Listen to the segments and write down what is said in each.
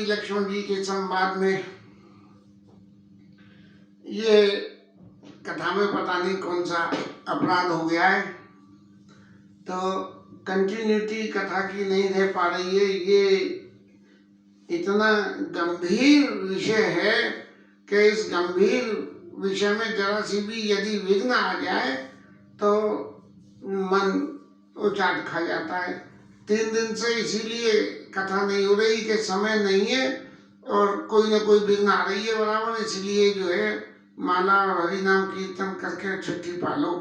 लक्ष्मण जी के संवाद में ये कथा में पता नहीं कौन सा अपराध हो गया है, तो कंटिन्यूटी कथा की नहीं रह पा रही है। ये इतना गंभीर विषय है कि इस गंभीर विषय में जरा सी भी यदि विघ्न आ जाए तो मन उचाट खा जाता है। 3 दिन से इसीलिए कथा नहीं हो रही कि समय नहीं है और कोई ना कोई विघ्न आ रही है बराबर, इसलिए जो है माला और हरि नाम कीर्तन करके छुट्टी पालो,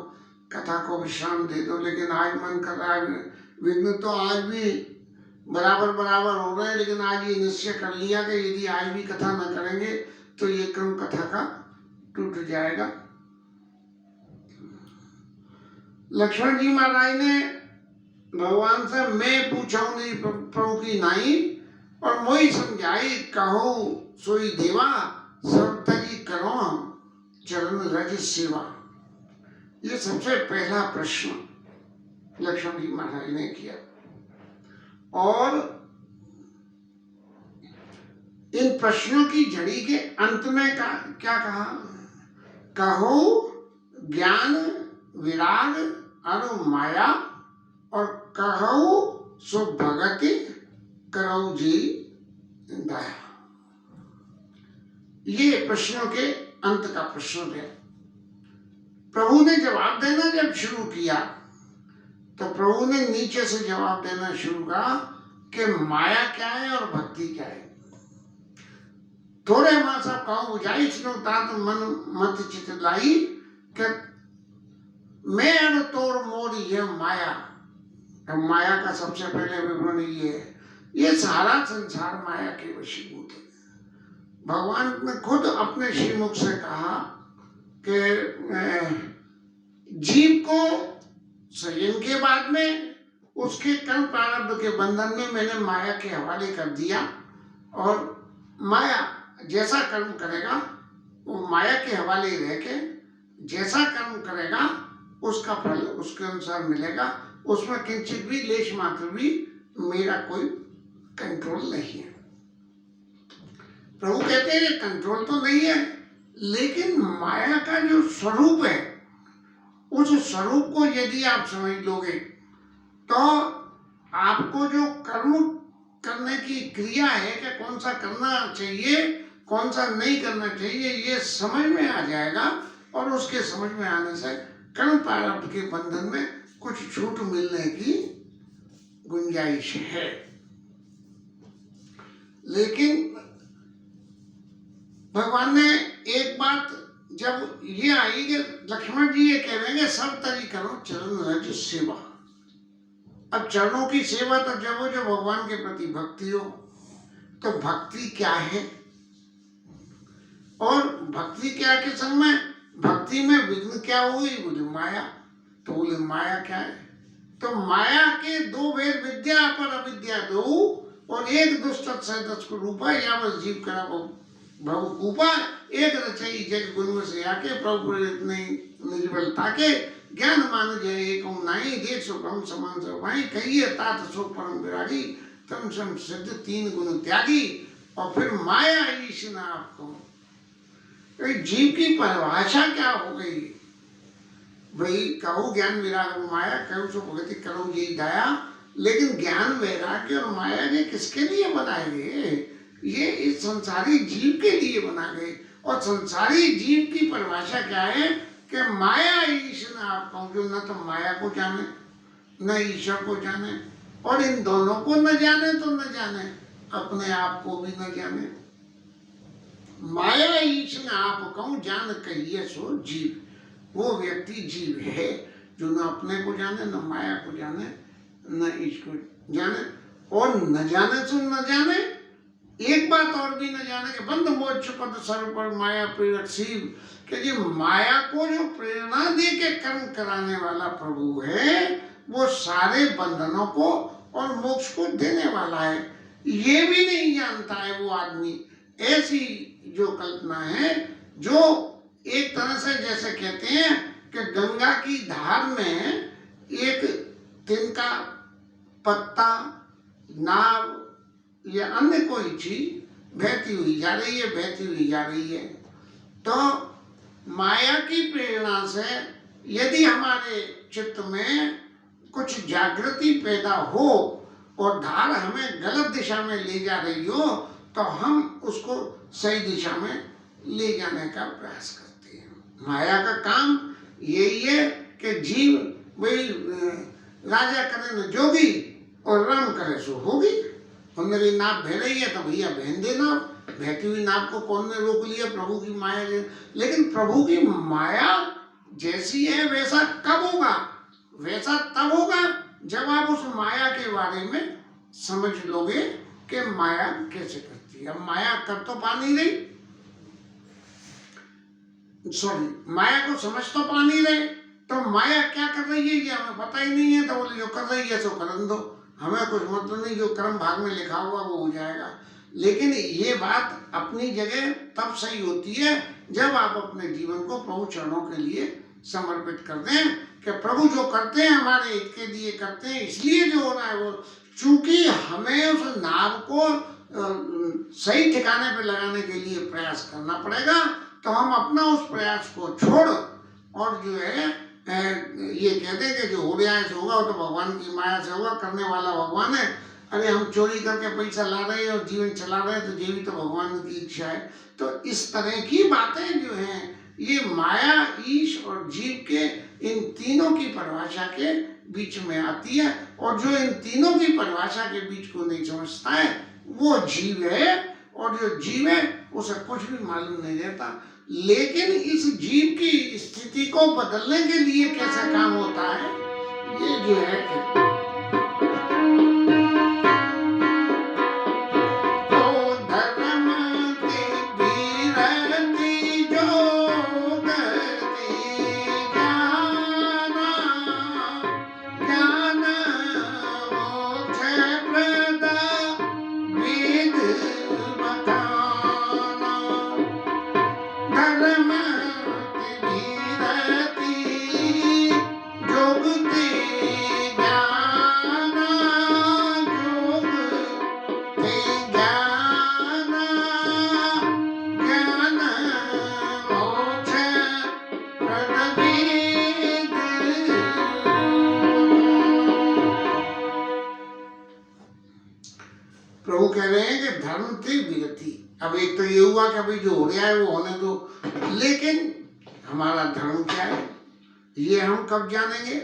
कथा को विश्राम दे दो। लेकिन आज मन कर रहा है, विघ्न तो आज भी बराबर बराबर हो रहे हैं, लेकिन आज ये निश्चय कर लिया कि यदि आज भी कथा न करेंगे तो ये क्रम कथा का टूट जाएगा। लक्ष्मण जी महाराज ने भगवान से मैं पूछाऊं नहीं प्रभु की नाई, और मोई समझाई कहो सोई देवा, सर्वतरी करो चरण रज सेवा। ये सबसे पहला प्रश्न लक्ष्मण जी महाराज ने किया, और इन प्रश्नों की झड़ी के अंत में क्या कहा? कहो ज्ञान विराग अरु माया, और कहो सो भगति करो जी दया। ये प्रश्नों के अंत का प्रश्न है। प्रभु ने जवाब देना जब शुरू किया तो प्रभु ने नीचे से जवाब देना शुरू करा कि माया क्या है और भक्ति क्या है। थोड़े मां साहब कहूं बुझाई सुनो तात मन मत चित लाई, कि मैं अनु तोड़ मोड़ ये माया। माया का सबसे पहले विवरण ये है, ये सारा संसार माया के वशीभूत है। भगवान ने खुद अपने श्रीमुख से कहा कि जीव को संयम के बाद में उसके कर्म प्रारब्ध के बंधन में मैंने माया के हवाले कर दिया, और माया जैसा कर्म करेगा वो माया के हवाले रह के जैसा कर्म करेगा उसका फल उसके अनुसार मिलेगा। उसमें किंचित भी लेश मात्र भी मेरा कोई कंट्रोल नहीं है। प्रभु कहते हैं कंट्रोल तो नहीं है, लेकिन माया का जो स्वरूप है उस स्वरूप को यदि आप समझ लोगे तो आपको जो कर्म करने की क्रिया है कि कौन सा करना चाहिए कौन सा नहीं करना चाहिए ये समझ में आ जाएगा, और उसके समझ में आने से कर्म प्रारब्ध के बंधन में कुछ छूट मिलने की गुंजाइश है। लेकिन भगवान ने एक बात जब ये आई कि लक्ष्मण जी ये कह रहे हैं सब तरी करो चरण रज सेवा। अब चरणों की सेवा तो जब हो जो भगवान के प्रति भक्ति हो, तो भक्ति क्या है और भक्ति क्या के संग में भक्ति में विघ्न क्या हुई? बोले माया। तो बोले माया क्या है? तो माया के 2 भेद विद्या पर अविद्या 2, और एक दुष्ट से 10 को रूपा या बस जीव करा भव कूपा, एक रचई जग गुण से आके प्रभु नहीं निर्बलता के ज्ञान मान जय एक नाई, देख सो ब्रह्म समान सो भाई, कहिए तात सो परम विरागी, तम सम सिद्ध 3 गुण त्यागी। और फिर माया ईश ना आपको, जीव की परिभाषा क्या हो गई भाई? कहो ज्ञान विराग माया, कहो सो भगति करो ये दया। लेकिन ज्ञान वैराग्य और माया ये किसके लिए बनाए गए? ये इस संसारी जीव के लिए बना गए। और संसारी जीव की परिभाषा क्या है कि माया ईश न आप कहूँ, जो न तो माया को जाने न ईश्वर को जाने, और इन दोनों को न जाने तो न जाने अपने आप को भी न जाने। माया ईश न आप कहूँ जान कहिए सो जीव। वो व्यक्ति जीव है जो न अपने को जाने न माया को जाने न ईश्वर को जाने, और न जाने तो न जाने। एक बात और भी न जाने कि बंध मोक्ष पद सर्व पर माया प्रेरक शिव, कि जी माया को जो प्रेरणा दे के कर्म कराने वाला प्रभु है वो सारे बंधनों को और मोक्ष को देने वाला है, ये भी नहीं जानता है वो आदमी। ऐसी जो कल्पना है, जो एक तरह से जैसे कहते हैं कि गंगा की धार में एक तिनका, पत्ता, नाव या अन्य कोई चीज बहती हुई जा रही है, बहती हुई जा रही है। तो माया की प्रेरणा से यदि हमारे चित्त में कुछ जागृति पैदा हो और धार हमें गलत दिशा में ले जा रही हो, तो हम उसको सही दिशा में ले जाने का प्रयास करते हैं। माया का काम यही है कि जीव वही राजा करे न जोगी और राम करे सो होगी। और मेरी नाव बह रही है तो भैया बहन दे नाव। बहती हुई नाव को कौन ने रोक लिया? प्रभु की माया। लेकिन प्रभु की माया जैसी है वैसा कब होगा? वैसा तब होगा जब आप उस माया के बारे में समझ लोगे कि माया कैसे करती है। अब माया कर तो पा नहीं रही, सॉरी, माया को समझ तो पा नहीं रहे, तो माया क्या कर रही है ये हमें पता ही नहीं है। तो बोले जो कर रही है सो करन दो, हमें कुछ मतलब नहीं, जो कर्म भाग में लिखा हुआ वो हो जाएगा। लेकिन ये बात अपनी जगह तब सही होती है जब आप अपने जीवन को प्रभु चरणों के लिए समर्पित कर दें कि प्रभु जो करते हैं हमारे हित के लिए करते हैं, इसलिए जो हो रहा है वो, चूंकि हमें उस नाव को सही ठिकाने पे लगाने के लिए प्रयास करना पड़ेगा, तो हम अपना उस प्रयास को छोड़ और जो है ये कहते हैं कि जो हो गया है सो होगा, वो तो भगवान की माया से होगा, करने वाला भगवान है। अरे हम चोरी करके पैसा ला रहे हैं और जीवन चला रहे हैं, तो ये भी तो भगवान की इच्छा है। तो इस तरह की बातें जो हैं ये माया, ईश और जीव के इन तीनों की परिभाषा के बीच में आती है। और जो इन तीनों की परिभाषा के बीच को नहीं समझता है वो जीव है, और जो जीव है उसे कुछ भी मालूम नहीं रहता। लेकिन इस जीव की स्थिति को बदलने के लिए कैसा काम होता है, ये जो है कि प्रभु कह रहे हैं कि धर्म से विरति। अब एक तो ये हुआ कि भाई जो हो गया है वो होने दो, लेकिन हमारा धर्म क्या है ये हम कब जानेंगे?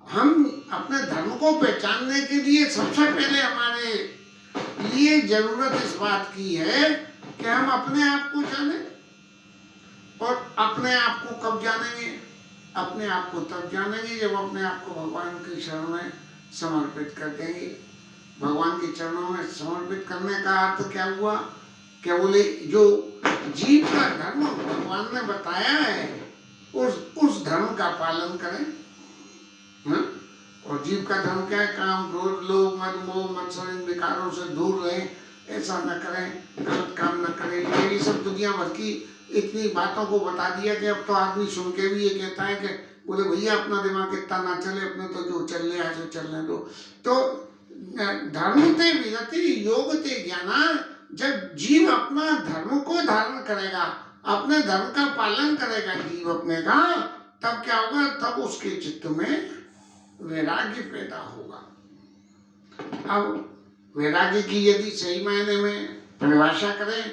हम अपने धर्म को पहचानने के लिए सबसे पहले हमारे लिए जरूरत इस बात की है कि हम अपने आप को जाने। और अपने आप को कब जानेंगे? अपने आप को तब जानेंगे जब अपने आप को भगवान के शरण में समर्पित कर देंगे। भगवान के चरणों में समर्पित करने का अर्थ क्या हुआ? क्या बोले, जो जीव का धर्म भगवान ने बताया है उस धर्म का पालन करें। और जीव का धर्म क्या है? काम, क्रोध, लोभ, मद, मोह, मत्सर, इन विकारों से दूर रहें, ऐसा न करें, गलत काम न करें। ये सब दुनिया भर की इतनी बातों को बता दिया कि अब तो आदमी सुन के भी ये कहता है कि बोले भैया अपना दिमाग इतना ना चले, अपने तो जो चल रहा है सो चलने दो। तो धर्म ते विरति योग ते ज्ञाना। जब जीव अपना धर्म को धारण करेगा, अपने धर्म का पालन करेगा जीव अपने का, तब क्या होगा? तब उसके चित्त में वैराग्य पैदा होगा। अब वैराग्य की यदि सही मायने में परिभाषा करें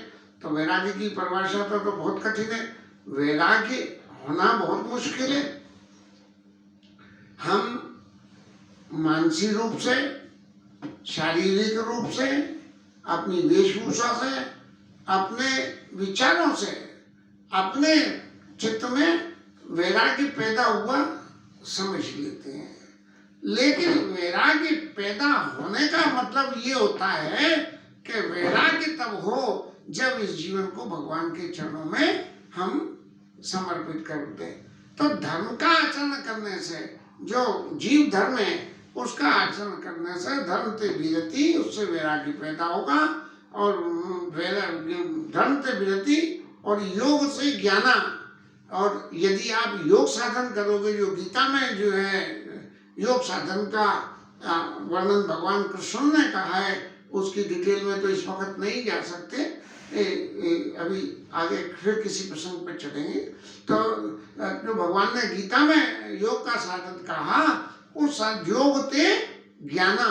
तो वैराग्य की परिभाषा तो बहुत कठिन है। वैराग्य होना बहुत मुश्किल है। हम मानसिक रूप से, शारीरिक रूप से, अपनी वेशभूषा से, अपने विचारों से, अपने चित्त में वैराग्य पैदा हुआ समझ लेते हैं। लेकिन वैराग्य पैदा होने का मतलब ये होता है कि वैराग्य तब हो जब इस जीवन को भगवान के चरणों में हम समर्पित कर दें। तो धर्म का आचरण करने से, जो जीव धर्म है उसका आचरण करने से धर्म ते विरति, उससे वैराग्य पैदा होगा। और धर्म ते विरति और योग से ज्ञाना। और यदि आप योग साधन करोगे, जो गीता में जो है योग साधन का वर्णन भगवान कृष्ण ने कहा है, उसकी डिटेल में तो इस वक्त नहीं जा सकते, अभी आगे फिर किसी प्रसंग पर चलेंगे। तो जो भगवान ने गीता में योग का साधन कहा, उस योग ते ज्ञाना,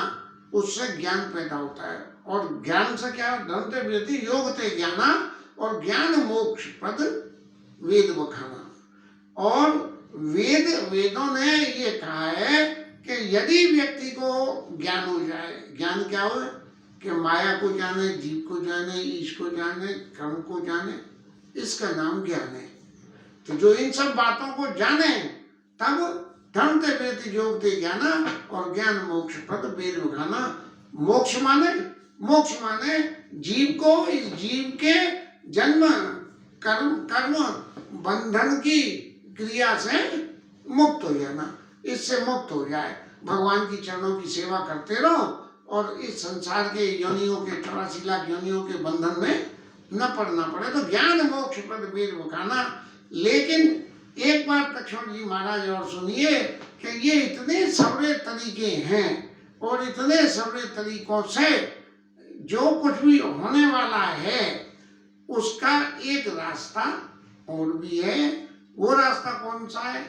उससे ज्ञान पैदा होता है। और ज्ञान से क्या, धर्म ते व्यति योग ते ज्ञाना, और ज्ञान मोक्ष पद वेद बखाना। और वेदों ने ये कहा है कि यदि व्यक्ति को ज्ञान हो जाए, ज्ञान क्या हो कि माया को जाने, जीव को जाने, ईश को जाने, कर्म को जाने, इसका नाम ज्ञान है। तो जो इन सब बातों को जाने, तब धर्म ते व्यति योग ते ज्ञाना, और ज्ञान मोक्ष पद वेद बखाना। मोक्ष माने जीव को इस जीव के जन्म कर्म बंधन की क्रिया से मुक्त हो जाना, इससे मुक्त हो जाए। भगवान की चरणों की सेवा करते रहो और इस संसार के योनियों के 84 लाख योनियों के बंधन में न पड़ना पड़े। तो ज्ञान मोक्ष पद वेद बखाना। लेकिन एक बार लक्ष्मण जी महाराज और सुनिए कि ये इतने सबरे तरीके हैं, और इतने सबरे तरीकों से जो कुछ भी होने वाला है उसका एक रास्ता और भी है। वो रास्ता कौन सा है?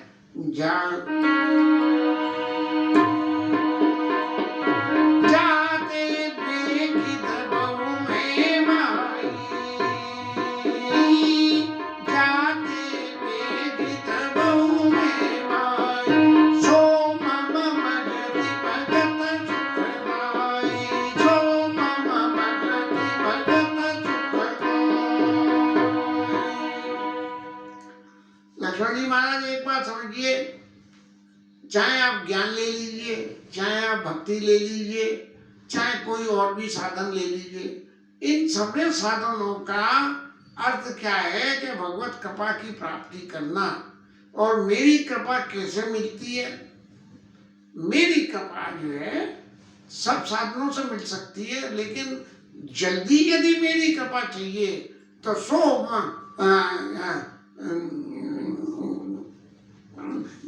जाते बेगी दबों में माई, जाते बेगी दबों में माई, सो मम भगति भगत सुख गाई, सो मम भगति भगत सुख गाई। लक्ष्मण जी महाराज एक बात समझिए, चाहे आप ज्ञान ले लीजिए, चाहे आप भक्ति ले लीजिए, चाहे कोई और भी साधन ले लीजिए, इन सभी साधनों का अर्थ क्या है कि भगवत कृपा की प्राप्ति करना। और मेरी कृपा कैसे मिलती है? मेरी कृपा जो है सब साधनों से मिल सकती है, लेकिन जल्दी यदि मेरी कृपा चाहिए तो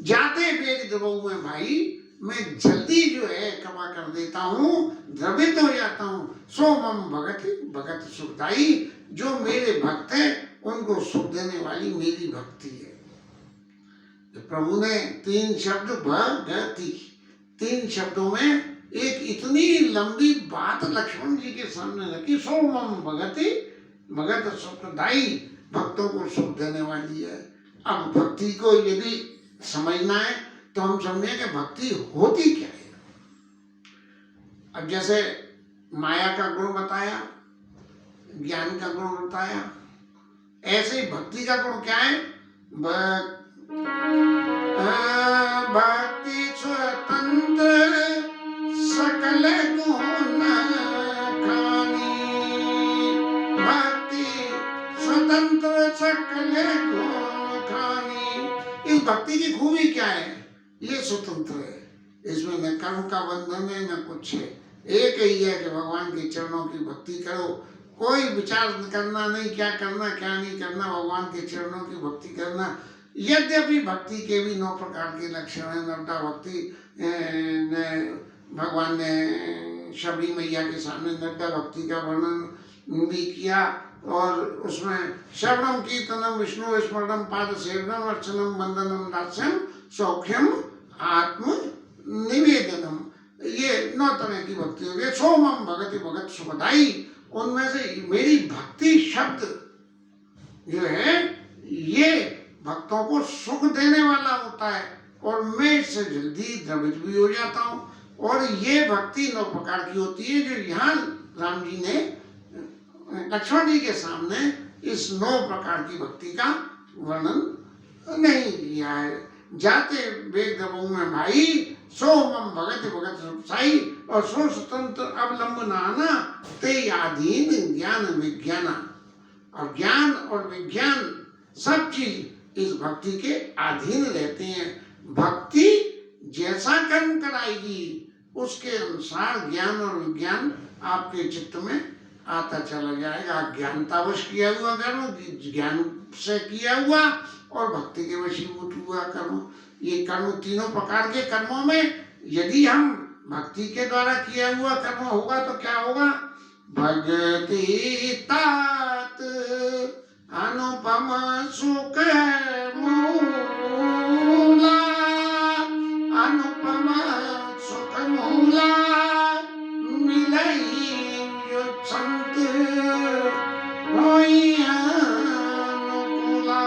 जाते बेग द्रवों में भाई, मैं जल्दी जो है कृपा कर देता हूँ, द्रवित हो जाता हूँ। सो मम भगत सुखदाई, जो मेरे भक्त हैं उनको सुख देने वाली मेरी भक्ति है। तो प्रभु ने 3 शब्द भगति, 3 शब्दों में एक इतनी लंबी बात लक्ष्मण जी के सामने रखी। सो मम भगत सुखदाई, भक्तों को सुख देने वाली है। अब भक्ति को यदि समझना है तो हम समझें कि भक्ति होती क्या है। अब जैसे माया का गुण बताया, ज्ञान का गुण बताया, ऐसे ही भक्ति का गुण क्या है? भक्ति स्वतंत्र सकल गुण खानी, भक्ति स्वतंत्र सकल गुण खानी। इस भक्ति की खूबी क्या है? ये स्वतंत्र है, इसमें न कर्म का बंधन है न कुछ है। एक ही है कि भगवान के चरणों की भक्ति करो, कोई विचार करना नहीं क्या करना क्या नहीं करना, भगवान के चरणों की भक्ति करना। यद्यपि भक्ति के भी 9 प्रकार के लक्षण हैं। नर्मदा भक्ति भगवान ने शबरी मैया के सामने नर्मदा भक्ति का वर्णन भी किया, और उसमें श्रवणम कीर्तनम विष्णु स्मरणम पाद सेवनम अर्चनम वंदनम दास्यम सौख्यम आत्म निवेदनम, ये 9 तरह की भक्ति हो गई। सो मम भगति भगत सुखदाई, उनमें से मेरी भक्ति शब्द जो है ये भक्तों को सुख देने वाला होता है, और मैं इससे जल्दी द्रवित भी हो जाता हूँ। और ये भक्ति 9 प्रकार की होती है, जो यहाँ राम जी ने लक्ष्मण जी के सामने इस 9 प्रकार की भक्ति का वर्णन नहीं किया है। जाते बेग द्रवों में भाई, सो मम भगत सुखसाई, और सो स्वतंत्र अवलंबनाना ते आधीन ज्ञान विज्ञाना। और ज्ञान और विज्ञान सब चीज इस भक्ति के अधीन रहते हैं। भक्ति जैसा कर्म कराएगी उसके अनुसार ज्ञान और विज्ञान आपके चित्त में आता चला जाएगा। ज्ञानतावश किया हुआ कर्म, ज्ञान से किया हुआ, और भक्ति के वशीभूत हुआ कर्म, ये कर्म तीनों प्रकार के कर्मों में यदि हम भक्ति के द्वारा किया हुआ कर्म होगा तो क्या होगा भगति तात अनुपम सुख मूला, अनुपम सुख मूला मिलई जो संत होई अनुकूला।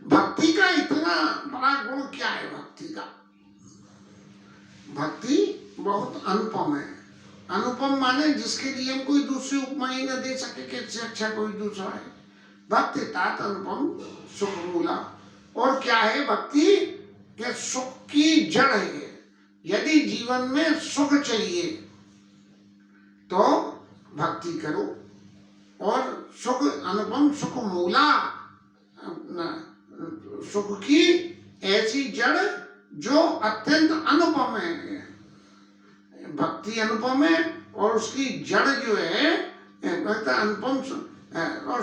भक्ति का इतना बड़ा गुण क्या है? भक्ति का, भक्ति बहुत अनुपम है। अनुपम माने जिसके लिए हम कोई दूसरी उपमा ही न दे सके कि इससे अच्छा कोई दूसरा है। भक्ति तात अनुपम सुख मूला। और क्या है भक्ति? कि सुख की जड़ है। यदि जीवन में सुख चाहिए तो भक्ति करो। और सुख अनुपम सुख मूला, सुख की ऐसी जड़ जो अत्यंत अनुपम है। भक्ति अनुपम है और उसकी जड़ जो है अनुपम, और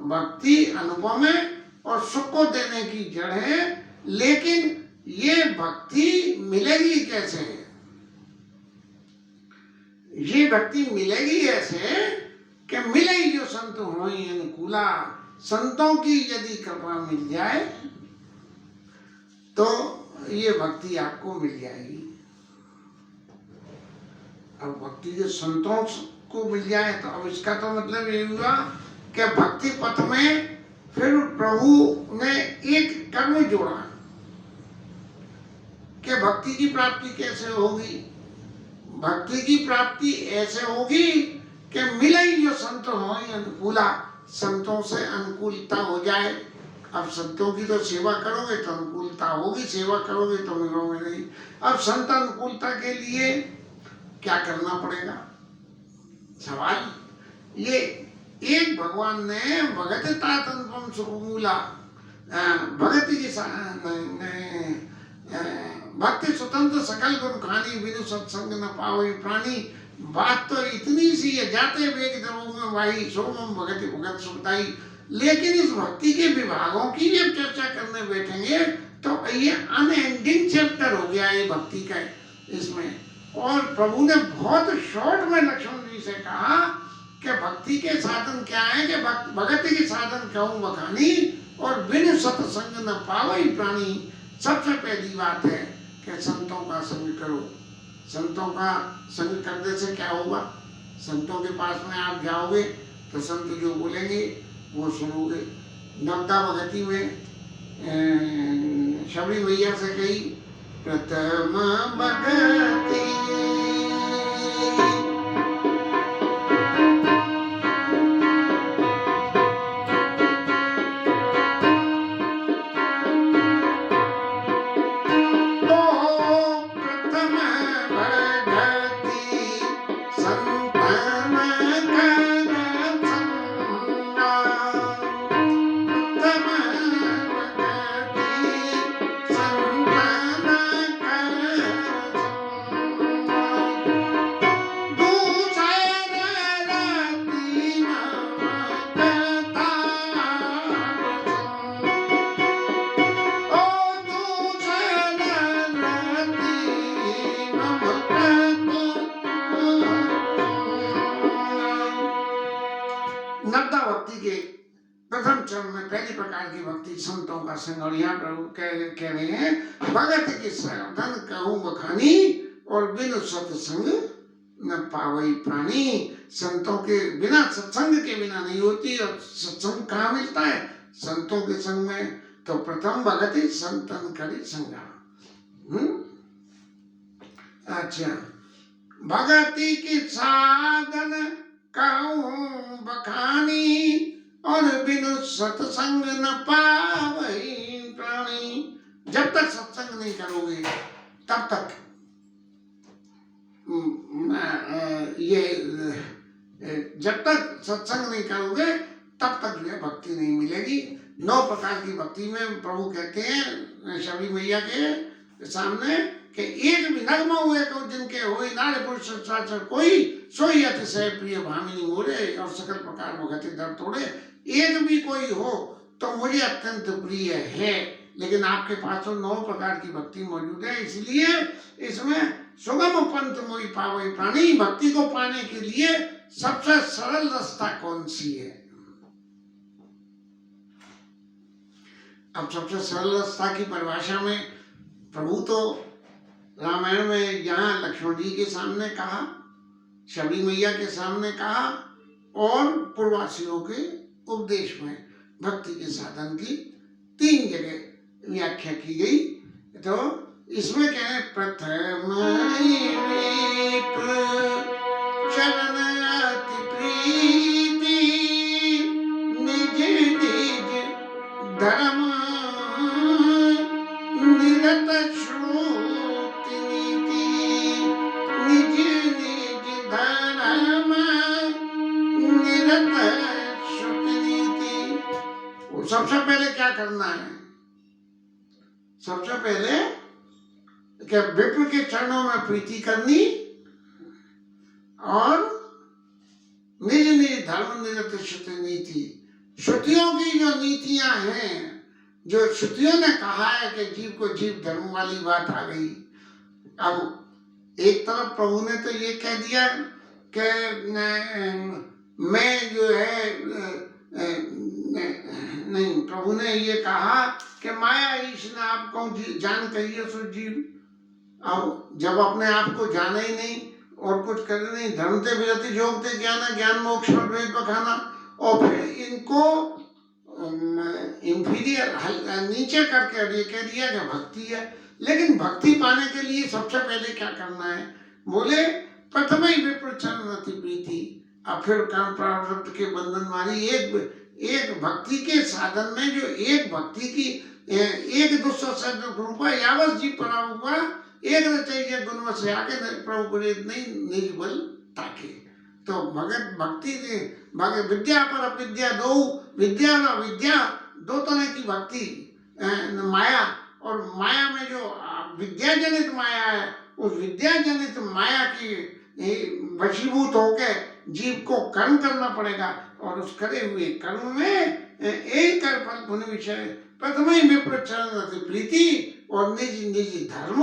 भक्ति अनुपम है और सुख को देने की जड़ है। लेकिन ये भक्ति मिलेगी कैसे? ये भक्ति मिलेगी ऐसे कि मिले जो संत होई अनुकूला। संतों की यदि कृपा मिल जाए तो ये भक्ति आपको मिल जाएगी। अब भक्ति जो संतों को मिल जाए तो अब इसका तो मतलब ये हुआ कि भक्ति पथ में फिर प्रभु ने एक कर्म जोड़ा कि भक्ति की प्राप्ति कैसे होगी। भक्ति की प्राप्ति ऐसे होगी कि मिले जो संत होई अनुकूला, संतों से अनुकूलता हो जाए। अब संतों की तो सेवा करोगे तो अनुकूलता होगी, सेवा करोगे तो मिलोगे नहीं। अब संत अनुकूलता के लिए क्या करना पड़ेगा? सवाल ये एक भगवान ने भगत तात अनुपम सुख मूला, भगति की भक्ति स्वतंत्र सकल गुण खानी, बिनु सत्संग न पावे प्राणी। बात तो इतनी सी है, जाते वेग द्रवों में वाही, सोमम भगति भगत सुखदाई। लेकिन इस भक्ति के विभागों की जब चर्चा करने बैठेंगे तो ये अनएंडिंग चैप्टर हो गया ये भक्ति का इसमें। और प्रभु ने बहुत शॉर्ट में लक्ष्मण जी से कहा कि भक्ति के साधन क्या है? कि भगति के साधन कहूँ बखानी, और बिन सत्संग न पावे प्राणी। सबसे पहली बात है कि संतों का संग करो। संतों का संग करने से क्या होगा? संतों के पास में आप जाओगे तो संत जो बोलेंगे वो सुनोगे। नवदा भगति में शबरी मैया से कही प्रथम भगति संतों का संग। और यहाँ प्रभु कह रहे हैं भगत की साधन कहूँ बखानी, और बिन सत्संग न पावई प्राणी। संतों के बिना, सत्संग के बिना नहीं होती। और सत्संग कहाँ मिलता है? संतों के संग में। तो प्रथम भगति संतन करी संगा। अच्छा, भगति की साधन कहूँ बखानी, और बिनु सत्संग न पावई प्राणी। जब तक सत्संग नहीं करोगे तब तक जब तक सत्संग नहीं करोगे तब तक जो है भक्ति नहीं मिलेगी। 9 प्रकार की भक्ति में प्रभु कहते हैं शबरी मैया के सामने कि एक भी नगमा हुए को जिनके होई नारे पुरुष सचराचर कोई, सोई अतिशय प्रिय भामिनी मोरे, और सकल प्रकार भगति दर तोड़े। एक भी कोई हो तो मुझे अत्यंत प्रिय है। लेकिन आपके पास तो 9 प्रकार की भक्ति मौजूद है, इसलिए इसमें सुगम पंथ मोहि पावै प्राणी। भक्ति को पाने के लिए सबसे सरल रास्ता कौन सी है? अब सबसे सरल रास्ता की परिभाषा में प्रभु तो रामायण में यहाँ लक्ष्मण जी के सामने कहा, शबरी मैया के सामने कहा, और पूर्ववासियों के उपदेश में भक्ति के साधन की 3 जगह व्याख्या की गई। तो इसमें क्या है, प्रथम चरण अति प्रीति, निज निज धर्म निरत श्रुति नीति, निज निज धर्म निरत श्रुति नीति। सबसे पहले क्या करना है? सबसे पहले क्या, विप्र के चरणों में प्रीति करनी और निज निज धर्म निरत श्रुति नीति। श्रुतियों की जो नीतियां हैं, जो श्रुतियों ने कहा है कि जीव को जीव धर्म वाली बात आ गई। अब एक तरफ प्रभु ने तो ये कह दिया कि मैं जो है नहीं, प्रभु ने ये कहा कि माया ईश ने आपको जान कहिए सो जीव। अब जब अपने आप को जाना ही नहीं और कुछ करे नहीं, धर्मते विरति जोगते ज्ञान, ज्ञान मोक्ष में भेद बखाना, और फिर इनको इंफीरियर नीचे करके ये कह दिया कि भक्ति है। लेकिन भक्ति पाने के लिए सबसे पहले क्या करना है? बोले प्रथम ही विप्र चरण अति प्रीति। अब फिर कर्म प्रारब्ध के बंधन वाली एक भक्ति के साधन में, जो एक भक्ति की एक दूसरे रूपा यावत जीव परा हुआ, एक रचय गुण से आगे प्रभु प्रेत नहीं निज बल ताके। तो भगत भक्ति भगत विद्या पर अविद्या दो, विद्या और अविद्या दो तरह की भक्ति, माया और माया में जो विद्या जनित माया है, उस विद्या जनित माया की वशीभूत होकर जीव को कर्म करना पड़ेगा, और उस करे हुए कर्म में एक कर फल पुण्य विषय प्रथम ही विप्र चरण अति प्रीति, और निज निज धर्म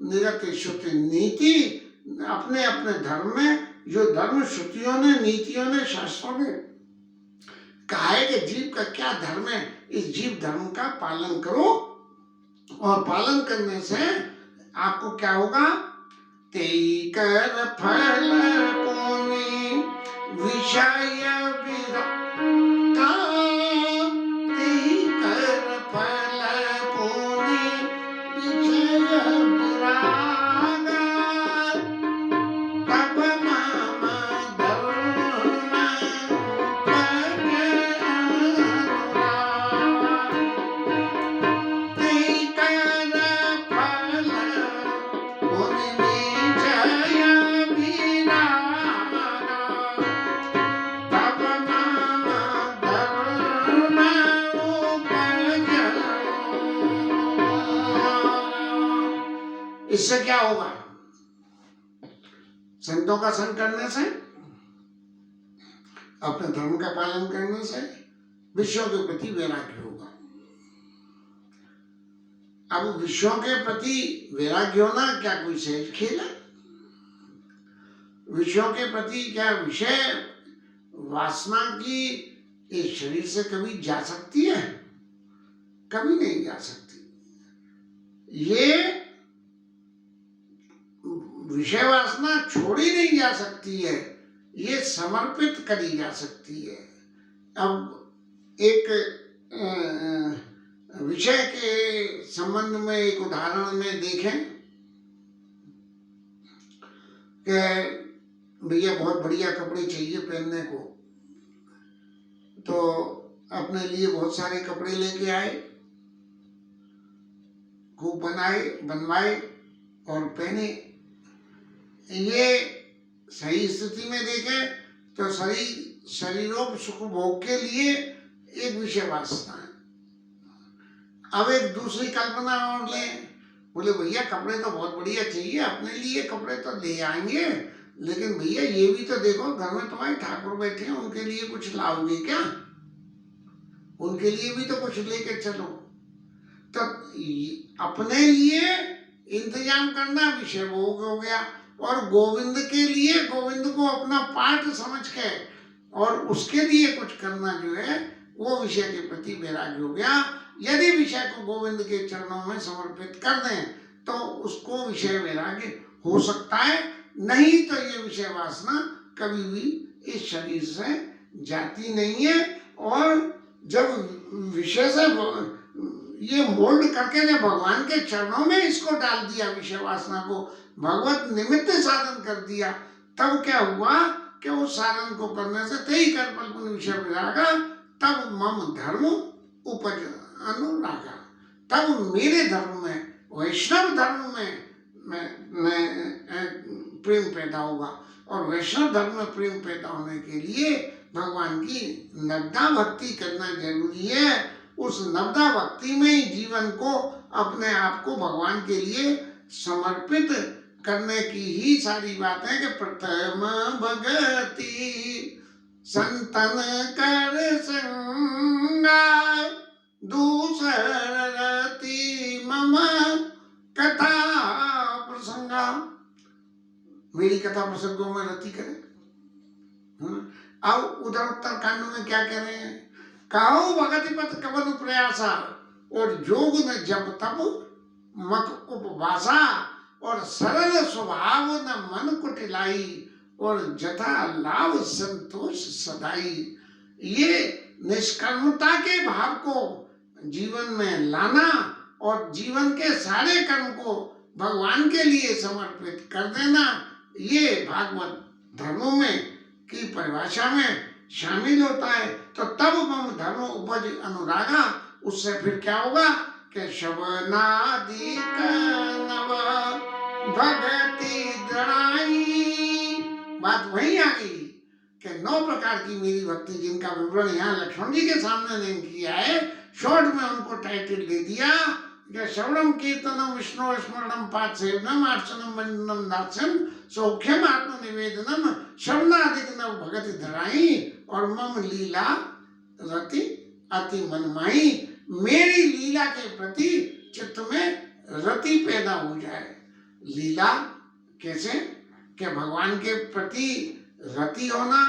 निरत श्रुति नीति। अपने अपने धर्म में जो धर्म श्रुतियों ने, नीतियों ने, शास्त्रों ने कहा है कि जीव का क्या धर्म है, इस जीव धर्म का पालन करो, और पालन करने से आपको क्या होगा? तेई कर फल पुनि विषय विरक्ता, तेई कर फल पुनि विषय विरागा, तब मम धर्म पद अनुराग। तेई कर फल पुनि विषय विरागा, तब मम धर्म उपज। इससे क्या होगा? संतों का संग करने से, अपने धर्म का पालन करने से विषयों के प्रति वैराग्य होगा। अब विषयों के प्रति वैराग्य होना क्या कोई सहज खेल है? विषयों के प्रति क्या विषय वासना की इस शरीर से कभी जा सकती है? कभी नहीं जा सकती। ये विषय वासना छोड़ी नहीं जा सकती है, ये समर्पित करी जा सकती है। अब एक विषय के संबंध में एक उदाहरण में देखें कि भैया बहुत बढ़िया कपड़े चाहिए पहनने को, तो अपने लिए बहुत सारे कपड़े लेके आए, खूब बनवाए और पहने। ये सही स्थिति में देखें तो शरीरों सुख भोग के लिए एक विषय वासना है। अब एक दूसरी कल्पना और लें, बोले भैया कपड़े तो बहुत बढ़िया चाहिए, अपने लिए कपड़े तो ले आएंगे, लेकिन भैया ये भी तो देखो घर में तुम्हारे ठाकुर बैठे हैं, उनके लिए कुछ लाओगे क्या? उनके लिए भी तो कुछ लेके चलो। तो अपने लिए इंतजाम करना विषय भोग हो गया। और गोविंद के लिए, गोविंद को अपना पाठ समझ के और उसके लिए कुछ करना जो है वो विषय के प्रति वैराग्य हो गया। यदि विषय को गोविंद के चरणों में समर्पित कर दें तो उसको विषय वैराग्य हो सकता है, नहीं तो ये विषय वासना कभी भी इस शरीर से जाती नहीं है। और जब विषय से ये मोल्ड करके जब भगवान के चरणों में इसको डाल दिया, विषय वासना को भगवत निमित्त साधन कर दिया, तब क्या हुआ कि उस साधन को करने से तेई कर पलपुन विषय विरागा, तब मम धर्म उपज अनुरागा, तब मेरे धर्म में, वैष्णव धर्म में प्रेम पैदा होगा। और वैष्णव धर्म में प्रेम पैदा होने के लिए भगवान की नवदा भक्ति करना जरूरी है। उस नवदा भक्ति में ही जीवन को, अपने आप को भगवान के लिए समर्पित करने की ही सारी बात है कि प्रथम भगति संतन कर संगा, दूसर रति मम कथा प्रसंगा। मेरी कथा प्रसंगों में रति करे। अब उधर उत्तर कांड में क्या कह रहे हैं? कहो भगति पथ कवन प्रयासा, और जोग न जब तब मक उपवासा, और सरल स्वभाव न मन कुटिलाई, और जथा लाभ संतोष सदाई। ये निष्कर्मता के भाव को जीवन में लाना और जीवन के सारे कर्म को भगवान के लिए समर्पित कर देना, ये भागवत धर्मों में की परिभाषा में शामिल होता है। तो तब मम धर्म उपज अनुरागा, उससे फिर क्या होगा कि शबनादि नव भगति दृढ़ाई। बात वही आ गई कि 9 प्रकार की मेरी भक्ति, जिनका विवरण यहाँ लक्ष्मण जी के सामने नहीं किया है, शॉर्ट में उनको टाइटल दे दिया कि श्रवणम कीर्तनम विष्णु स्मरणम पाठ सेवनम अर्चनम वंदनम दास्यम सौख्यम आत्मनिवेदनम श्रवणादिक नव भगति धराई, और मम लीला रति अति मनमाई। मेरी लीला के प्रति चित्त में रति पैदा हो जाए। लीला कैसे? कि भगवान के प्रति रति होना,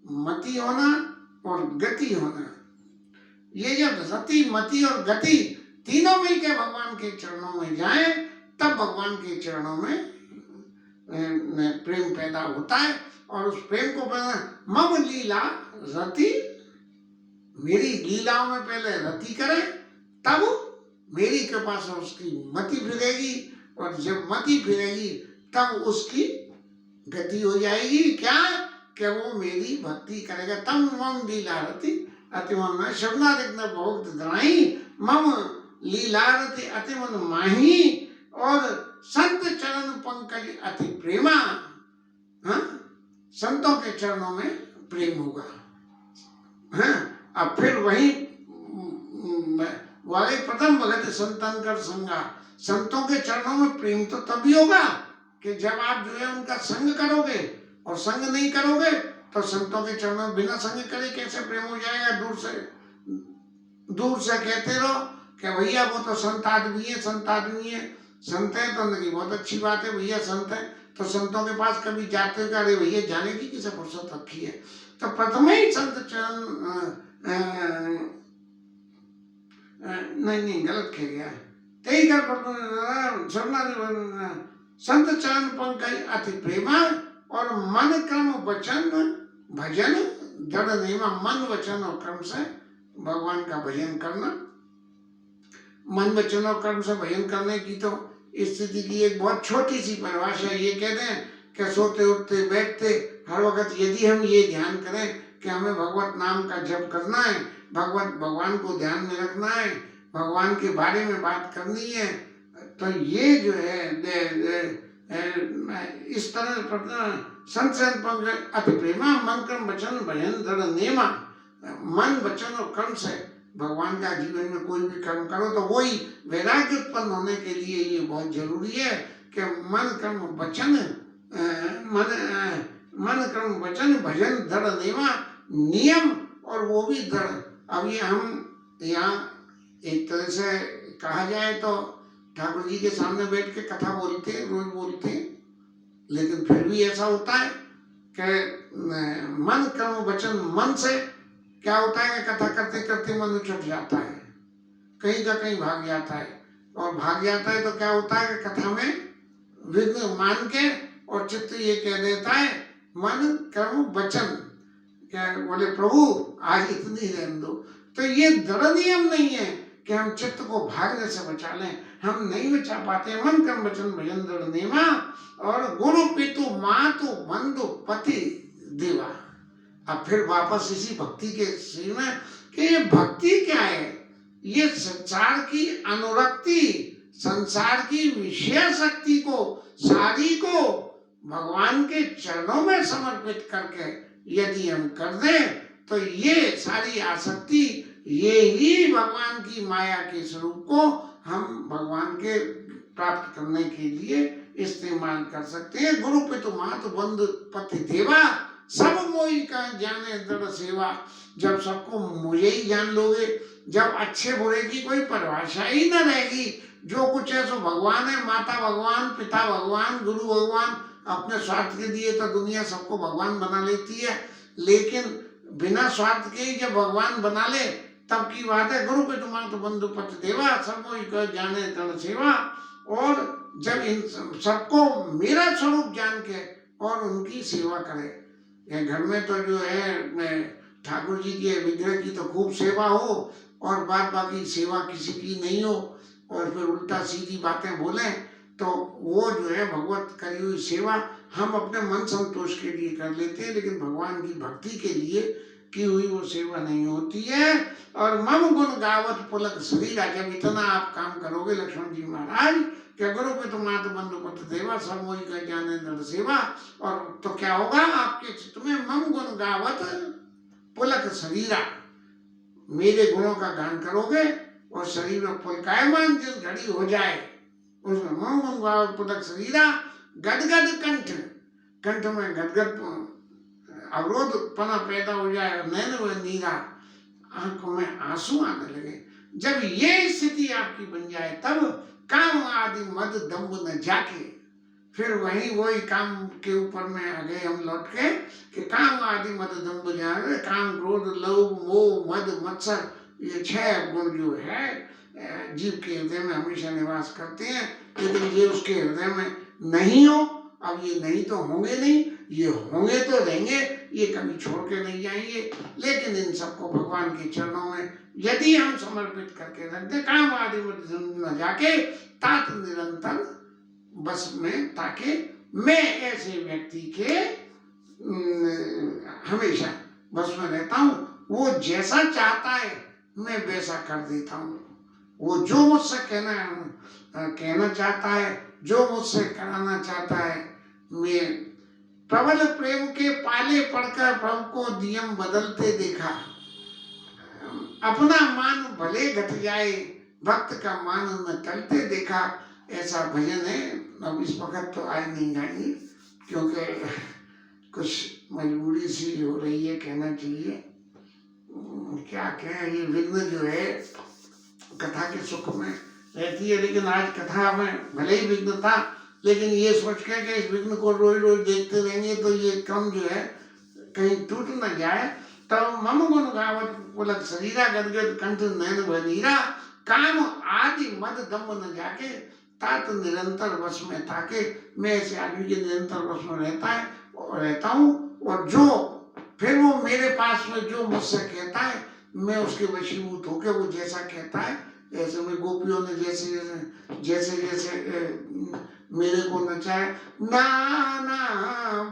मति होना और गति होना। ये जब रति, मति और गति तीनों मिलकर भगवान के चरणों में जाए, तब भगवान के चरणों में प्रेम पैदा होता है। और उस प्रेम को मम लीला रति, मेरी लीलाओं में पहले रति करे, तब मेरी कृपा से उसकी मति फिरेगी, और जब मति फिरेगी तब उसकी गति हो जाएगी। क्या? कि वो मेरी भक्ति करेगा। तब मम लीला रति अति मन शब्दादिक न भोग धराई, मम लीला रति अति मन माही, और संत चरण पंकज अति प्रेमा। हाँ, संतों के चरणों में प्रेम होगा। हाँ, अब फिर वही वाले प्रथम भगत संतन कर संगा। संतों के चरणों में प्रेम तो तभी होगा कि जब आप जो है उनका संग करोगे, और संग नहीं करोगे तो संतों के चरणों में बिना संग करे कैसे प्रेम हो जाएगा? दूर से कहते रहो कि भैया वो तो संत आदमी है, संत आदमी है, संत है तो नहीं, बहुत अच्छी बात है भैया संत है। तो संतों के पास कभी जाते हो, अरे भैया जाने की किसे फुर्सत रखी है? तो प्रथम ही संत चरण नहीं गलत कह गया है। तेई कर संत चरण पंकज अति प्रेमा, और मन क्रम वचन भजन दृढ़ नियमा। मन वचन और कर्म से भगवान का भजन करना। मन वचन और कर्म से भजन करने की तो स्थिति की एक बहुत छोटी सी परिभाषा ये कह दें कि सोते उठते बैठते हर वक्त यदि हम ये ध्यान करें कि हमें भगवत नाम का जप करना है, भगवान को ध्यान में रखना है, भगवान के बारे में बात करनी है, तो ये जो है इस तरह संत पंकज अति प्रेमा, मन कर्म वचन भजन दृढ़ नियमा। मन वचन और कर्म से भगवान का जीवन में कोई भी कर्म करो तो वही वैराग्य उत्पन्न होने के लिए ये बहुत जरूरी है कि मन कर्म वचन मन कर्म वचन भजन दृढ़ नियमा, नियम, और वो भी दृढ़। अब ये हम यहाँ एक तरह से कहा जाए तो ठाकुर जी के सामने बैठ के कथा बोलते हैं, रोज बोलते हैं, लेकिन फिर भी ऐसा होता है कि मन कर्म वचन मन से क्या होता है कि कथा करते करते मन उछट जाता है, कहीं का कहीं भाग जाता है, और भाग जाता है तो क्या होता है कि कथा में विघ्न मान के और चित्त ये कह देता है मन कर्म वचन, क्या बोले प्रभु आज इतनी रहने दो। तो ये दृढ़ नियम नहीं है कि हम चित्त को भागने से बचा लें, हम नहीं बचा पाते। मन कर्म वचन भजन दृढ़ नियमा, और गुरु पितु मातु बंधु पति देवा। अब फिर वापस इसी भक्ति के सीन में कि ये भक्ति क्या है, ये संसार की अनुरक्ति, संसार की विषय शक्ति को सारी को भगवान के चरणों में समर्पित करके यदि हम कर दें तो ये सारी आसक्ति, ये ही भगवान की माया के स्वरूप को हम भगवान के प्राप्त करने के लिए इस्तेमाल कर सकते हैं। गुरु पितु मातु बंधु पति देवा, सब मोहि का जाने दृढ़ सेवा। जब सबको मुझे ही जान लोगे, जब अच्छे बुरे की कोई परिभाषा ही न रहेगी, जो कुछ है सो भगवान है, माता भगवान, पिता भगवान, गुरु भगवान। अपने स्वार्थ के लिए तो दुनिया सबको भगवान बना लेती है, लेकिन बिना स्वार्थ के ही जब भगवान बना ले तब की बात है। गुरु पितु मातु बंधु पति देवा, सब मोहि का जाने दृढ़ सेवा। और जब इन सबको मेरा स्वरूप जान के और उनकी सेवा करे। घर में तो जो है ठाकुर जी के विग्रह की तो खूब सेवा हो और बाद बाकी सेवा किसी की नहीं हो, और फिर उल्टा सीधी बातें बोले तो वो जो है भगवत करी हुई सेवा हम अपने मन संतोष के लिए कर लेते हैं, लेकिन भगवान की भक्ति के लिए की हुई वो सेवा नहीं होती है। और मम गुण गावत पुलक शरीरा, जब इतना आप काम करोगे लक्ष्मण जी महाराज, क्या गुरु पितु मातु बंधु पति देवा, सब मोहि का जाने दृढ़ सेवा, और तो क्या होगा आपके चित्त में मम गुण गावत पुलक शरीरा, मेरे गुणों का गान करोगे और शरीर में पुलकायमान जिस घड़ी हो जाए उसमें मम गुण गावत पुलक शरीरा, गदगद कंठ, कंठ में गदगद अवरोध पना पैदा हो जाए, नैन व नीरा, आंखों में आंसू आने लगे। जब ये स्थिति आपकी बन जाए तब काम आदि मद दम्भ न जाके, फिर वही काम के ऊपर में आ गए हम लौट के कि काम आदि मद दम्भ जाए, काम क्रोध लोभ मोह मद मत्सर, ये 6 गुण जो है जीव के हृदय में हमेशा निवास करते हैं, लेकिन ये उसके हृदय में नहीं हो। अब ये नहीं तो होंगे नहीं, ये होंगे तो रहेंगे, ये कभी छोड़ के नहीं जाएंगे। लेकिन इन सबको भगवान के चरणों में यदि हम समर्पित करके रख दे, काम आदि में न जाके तात निरंतर बस में, ताकि मैं ऐसे व्यक्ति के हमेशा बस में रहता हूँ। वो जैसा चाहता है मैं वैसा कर देता हूँ, वो जो मुझसे कहना चाहता है, जो मुझसे कराना चाहता है, मैं प्रबल प्रेम के पाले पड़कर प्रभु को नियम बदलते देखा। अपना मान भले घट जाए, भक्त का मान न टलते देखा। ऐसा भजन है। अब इस वक्त तो आज नहीं गाएंगे क्योंकि कुछ मजबूरी सी हो रही है, कहना चाहिए। क्या कहें, ये विघ्न जो है कथा के सुख में रहती है, लेकिन आज कथा में भले ही विघ्न था, लेकिन ये सोच के कि इस विघ्न को रोज रोज देखते रहेंगे तो ये क्रम जो है कहीं टूट न जाए। तो मम गुण गावत पुलक शरीरा, गदगद कंठ नयन बनीरा, काम आदि मद दम्भ न जाके, तात निरंतर वश में ताके। मैं ऐसे आदमी के निरंतर वश में रहता हूँ, और जो फिर वो मेरे पास में जो मुझसे कहता है मैं उसके वशीभूत होकर वो जैसा कहता है ऐसे में गोपियों ने जैसे मेरे को नचाया। नाना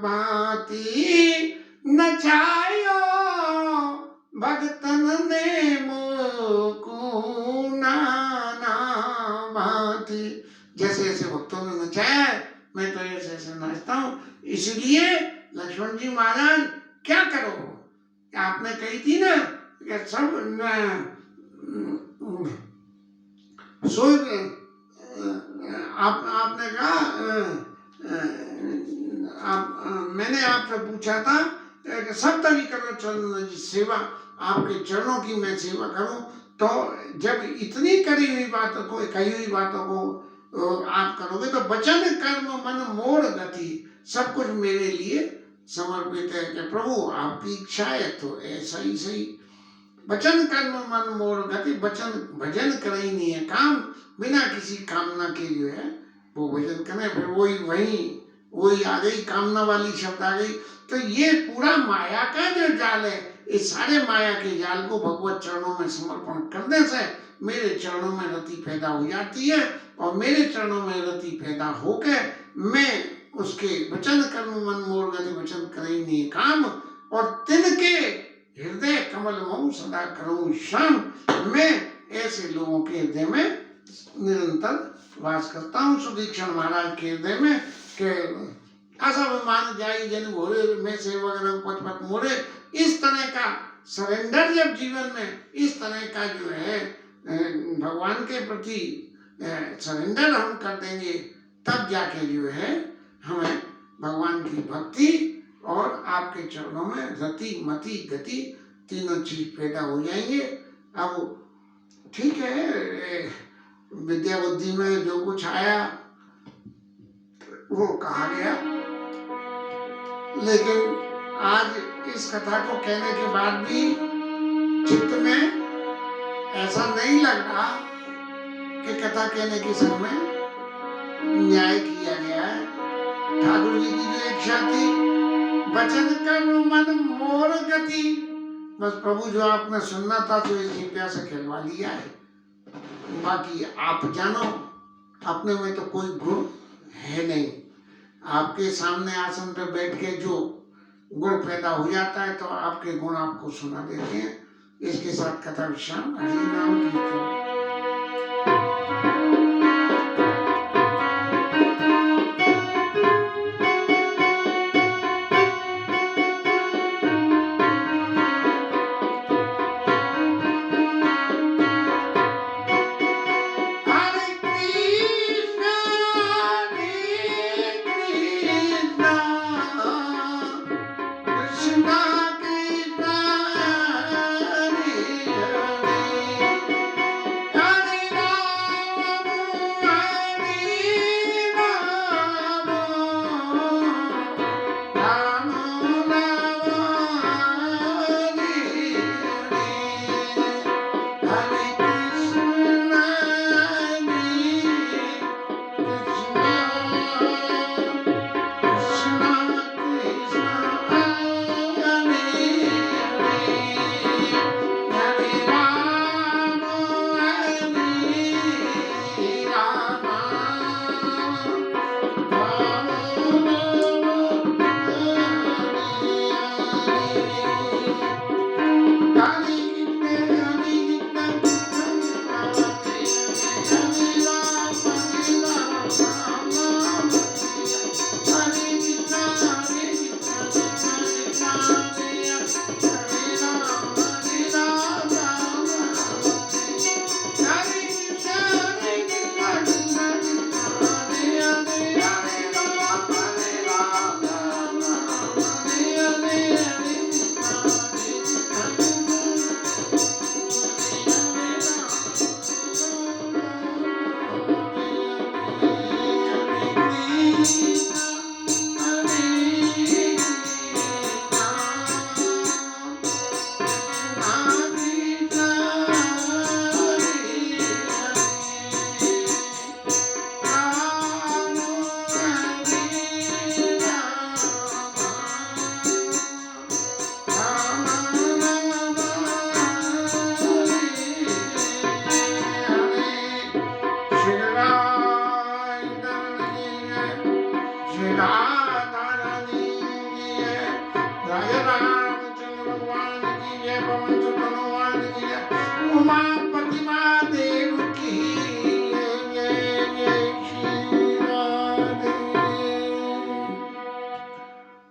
भांति नचायो भगतन ने मोको, नाना भांति, जैसे जैसे भक्तों ने नचाया मैं तो ऐसे ऐसे नाचता हूँ। इसलिए लक्ष्मण जी महाराज क्या करो, आपने कही थी ना कि सब आपने कहा मैंने आपसे पूछा था कि सब तरी करो चरण जी सेवा, आपके चरणों की मैं सेवा करूं। तो जब इतनी कही हुई बातों को आप करोगे तो वचन कर्म मन मोर गति सब कुछ मेरे लिए समर्पित है कि प्रभु आपकी इच्छा है तो ऐसा ही सही। वचन कर्म मन मोर गति, वचन भजन करे ही नहीं है, काम बिना किसी कामना के जो है वो भजन करें। फिर वही आ गई कामना वाली शब्द आ गई। तो ये पूरा माया का जो जाल है, इस सारे माया के जाल को भगवत चरणों में समर्पण करने से मेरे चरणों में रति पैदा हो जाती है, और मेरे चरणों में रति पैदा होकर मैं उसके वचन कर्म मन मोर गति, वचन करे नहीं काम, और तिनके हृदय कमल मऊ सदा करूं श्याम। मैं ऐसे लोगों के हृदय में निरंतर वास करता हूँ। सुदीक्षण महाराज के हृदय में के आशा मान जाई जन भोरे में सेवक रंग पथ पथ मोरे, इस तरह का सरेंडर जब जीवन में इस तरह का जो है भगवान के प्रति सरेंडर हम कर देंगे, तब जाके जो है हमें भगवान की भक्ति और आपके चरणों में रति मति गति तीनों चीज पैदा हो जाएंगे। अब ठीक है, विद्या बुद्धि में जो कुछ आया वो कहा गया, लेकिन आज इस कथा को कहने के बाद भी चित्त में ऐसा नहीं लग रहा कि कथा कहने के समय न्याय किया गया है। ठाकुर जी की जो इच्छा थी, वचन कर्म मन मोर गति, बस प्रभु जो आपने सुनना था तो इस दिव्या से खिलवा लिया है। बाकी आप जानो, अपने में तो कोई गुण है नहीं। आपके सामने आसन पे बैठ के जो गुण पैदा हो जाता है तो आपके गुण आपको सुना देते हैं। इसके साथ कथा विश्राम। हरि नाम कीर्तन।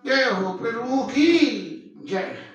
जय हो प्रभु की जय।